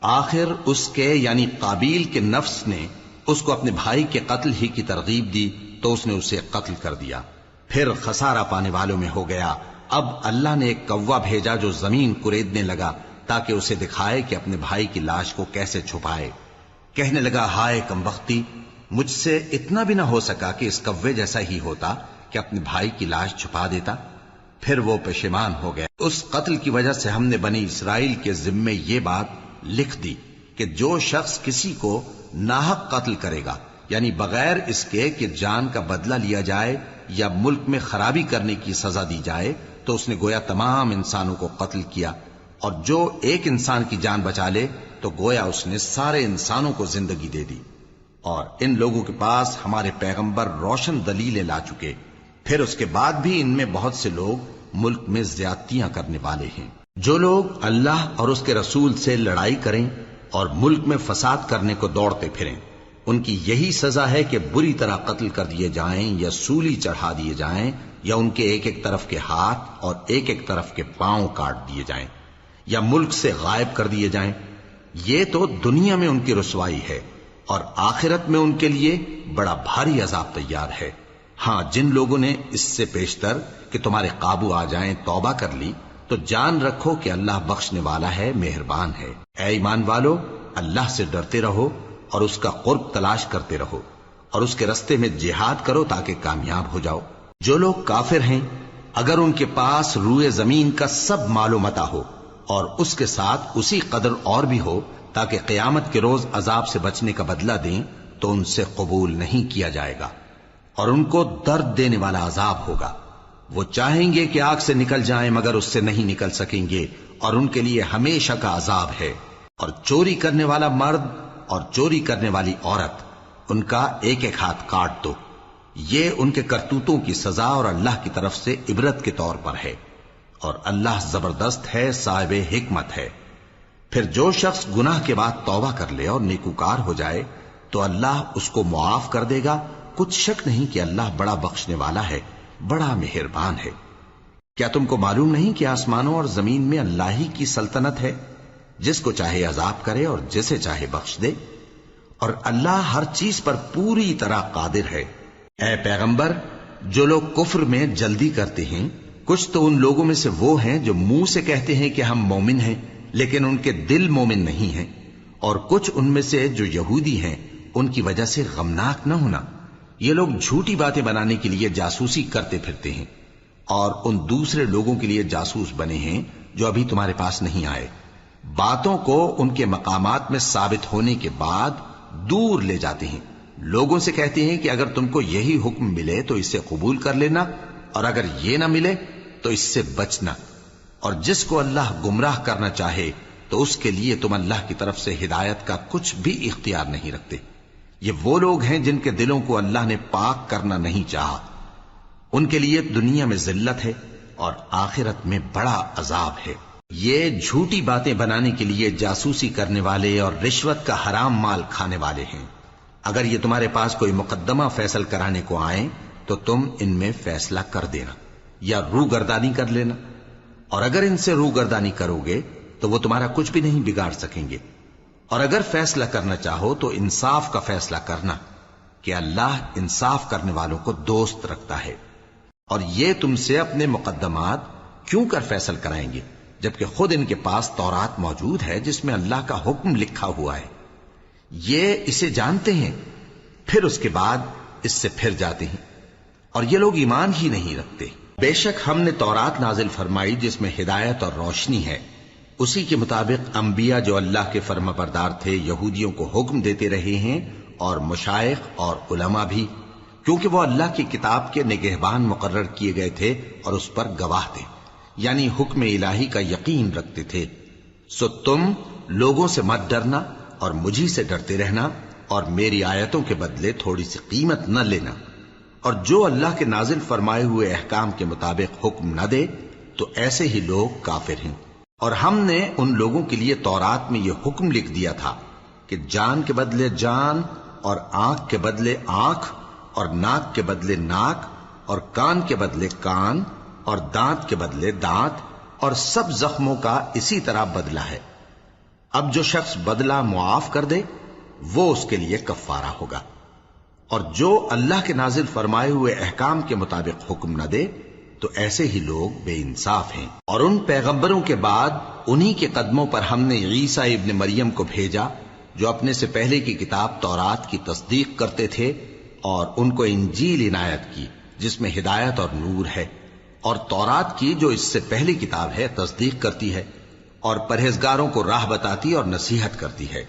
آخر اس کے یعنی قابیل کے نفس نے اس کو اپنے بھائی کے قتل ہی کی ترغیب دی تو اس نے اسے قتل کر دیا، پھر خسارہ پانے والوں میں ہو گیا۔ اب اللہ نے ایک کوا بھیجا جو زمین کریدنے لگا تاکہ اسے دکھائے کہ اپنے بھائی کی لاش کو کیسے چھپائے۔ کہنے لگا، ہائے کمبختی، مجھ سے اتنا بھی نہ ہو سکا کہ اس کوے جیسا ہی ہوتا کہ اپنے بھائی کی لاش چھپا دیتا۔ پھر وہ پشیمان ہو گیا۔ اس قتل کی وجہ سے ہم نے بنی اسرائیل کے ذمے یہ بات لکھ دی کہ جو شخص کسی کو ناحق قتل کرے گا، یعنی بغیر اس کے کہ جان کا بدلہ لیا جائے یا ملک میں خرابی کرنے کی سزا دی جائے، تو اس نے گویا تمام انسانوں کو قتل کیا، اور جو ایک انسان کی جان بچا لے تو گویا اس نے سارے انسانوں کو زندگی دے دی۔ اور ان لوگوں کے پاس ہمارے پیغمبر روشن دلیلیں لا چکے، پھر اس کے بعد بھی ان میں بہت سے لوگ ملک میں زیادتیاں کرنے والے ہیں۔ جو لوگ اللہ اور اس کے رسول سے لڑائی کریں اور ملک میں فساد کرنے کو دوڑتے پھریں، ان کی یہی سزا ہے کہ بری طرح قتل کر دیے جائیں یا سولی چڑھا دیے جائیں، یا ان کے ایک ایک طرف کے ہاتھ اور ایک ایک طرف کے پاؤں کاٹ دیے جائیں، یا ملک سے غائب کر دیے جائیں۔ یہ تو دنیا میں ان کی رسوائی ہے، اور آخرت میں ان کے لیے بڑا بھاری عذاب تیار ہے۔ ہاں، جن لوگوں نے اس سے پیشتر کہ تمہارے قابو آ جائیں توبہ کر لی، تو جان رکھو کہ اللہ بخشنے والا ہے، مہربان ہے۔ اے ایمان والو، اللہ سے ڈرتے رہو اور اس کا قرب تلاش کرتے رہو، اور اس کے رستے میں جہاد کرو تاکہ کامیاب ہو جاؤ۔ جو لوگ کافر ہیں، اگر ان کے پاس روئے زمین کا سب مال و متاع ہو اور اس کے ساتھ اسی قدر اور بھی ہو تاکہ قیامت کے روز عذاب سے بچنے کا بدلہ دیں، تو ان سے قبول نہیں کیا جائے گا، اور ان کو درد دینے والا عذاب ہوگا۔ وہ چاہیں گے کہ آگ سے نکل جائیں مگر اس سے نہیں نکل سکیں گے، اور ان کے لیے ہمیشہ کا عذاب ہے۔ اور چوری کرنے والا مرد اور چوری کرنے والی عورت، ان کا ایک ایک ہاتھ کاٹ دو۔ یہ ان کے کرتوتوں کی سزا اور اللہ کی طرف سے عبرت کے طور پر ہے، اور اللہ زبردست ہے، صاحب حکمت ہے۔ پھر جو شخص گناہ کے بعد توبہ کر لے اور نیکوکار ہو جائے تو اللہ اس کو معاف کر دے گا۔ کچھ شک نہیں کہ اللہ بڑا بخشنے والا ہے، بڑا مہربان ہے۔ کیا تم کو معلوم نہیں کہ آسمانوں اور زمین میں اللہ ہی کی سلطنت ہے، جس کو چاہے عذاب کرے اور جسے چاہے بخش دے، اور اللہ ہر چیز پر پوری طرح قادر ہے۔ اے پیغمبر، جو لوگ کفر میں جلدی کرتے ہیں، کچھ تو ان لوگوں میں سے وہ ہیں جو منہ سے کہتے ہیں کہ ہم مومن ہیں لیکن ان کے دل مومن نہیں ہیں، اور کچھ ان میں سے جو یہودی ہیں، ان کی وجہ سے غمناک نہ ہونا۔ یہ لوگ جھوٹی باتیں بنانے کے لیے جاسوسی کرتے پھرتے ہیں، اور ان دوسرے لوگوں کے لیے جاسوس بنے ہیں جو ابھی تمہارے پاس نہیں آئے۔ باتوں کو ان کے مقامات میں ثابت ہونے کے بعد دور لے جاتے ہیں، لوگوں سے کہتے ہیں کہ اگر تم کو یہی حکم ملے تو اسے قبول کر لینا، اور اگر یہ نہ ملے تو اس سے بچنا، اور جس کو اللہ گمراہ کرنا چاہے تو اس کے لیے تم اللہ کی طرف سے ہدایت کا کچھ بھی اختیار نہیں رکھتے۔ یہ وہ لوگ ہیں جن کے دلوں کو اللہ نے پاک کرنا نہیں چاہا، ان کے لیے دنیا میں ذلت ہے اور آخرت میں بڑا عذاب ہے۔ یہ جھوٹی باتیں بنانے کے لیے جاسوسی کرنے والے اور رشوت کا حرام مال کھانے والے ہیں۔ اگر یہ تمہارے پاس کوئی مقدمہ فیصل کرانے کو آئیں تو تم ان میں فیصلہ کر دینا یا روگردانی کر لینا، اور اگر ان سے روگردانی کرو گے تو وہ تمہارا کچھ بھی نہیں بگاڑ سکیں گے۔ اور اگر فیصلہ کرنا چاہو تو انصاف کا فیصلہ کرنا، کہ اللہ انصاف کرنے والوں کو دوست رکھتا ہے۔ اور یہ تم سے اپنے مقدمات کیوں کر فیصل کرائیں گے جبکہ خود ان کے پاس تورات موجود ہے جس میں اللہ کا حکم لکھا ہوا ہے۔ یہ اسے جانتے ہیں، پھر اس کے بعد اس سے پھر جاتے ہیں، اور یہ لوگ ایمان ہی نہیں رکھتے۔ بے شک ہم نے تورات نازل فرمائی جس میں ہدایت اور روشنی ہے، اسی کے مطابق انبیاء جو اللہ کے فرما بردار تھے یہودیوں کو حکم دیتے رہے ہیں، اور مشائخ اور علماء بھی، کیونکہ وہ اللہ کی کتاب کے نگہبان مقرر کیے گئے تھے اور اس پر گواہ تھے، یعنی حکم الہی کا یقین رکھتے تھے۔ سو تم لوگوں سے مت ڈرنا اور مجھی سے ڈرتے رہنا، اور میری آیتوں کے بدلے تھوڑی سی قیمت نہ لینا، اور جو اللہ کے نازل فرمائے ہوئے احکام کے مطابق حکم نہ دے تو ایسے ہی لوگ کافر ہیں۔ اور ہم نے ان لوگوں کے لیے تورات میں یہ حکم لکھ دیا تھا کہ جان کے بدلے جان، اور آنکھ کے بدلے آنکھ، اور ناک کے بدلے ناک، اور کان کے بدلے کان، اور دانت کے بدلے دانت، اور سب زخموں کا اسی طرح بدلہ ہے۔ اب جو شخص بدلہ معاف کر دے وہ اس کے لیے کفارہ ہوگا، اور جو اللہ کے نازل فرمائے ہوئے احکام کے مطابق حکم نہ دے تو ایسے ہی لوگ بے انصاف ہیں۔ اور ان پیغمبروں کے بعد انہی کے قدموں پر ہم نے عیسیٰ ابن مریم کو بھیجا جو اپنے سے پہلے کی کتاب تورات کی تصدیق کرتے تھے، اور ان کو انجیل عنایت کی جس میں ہدایت اور نور ہے، اور تورات کی جو اس سے پہلی کتاب ہے تصدیق کرتی ہے اور پرہیزگاروں کو راہ بتاتی اور نصیحت کرتی ہے۔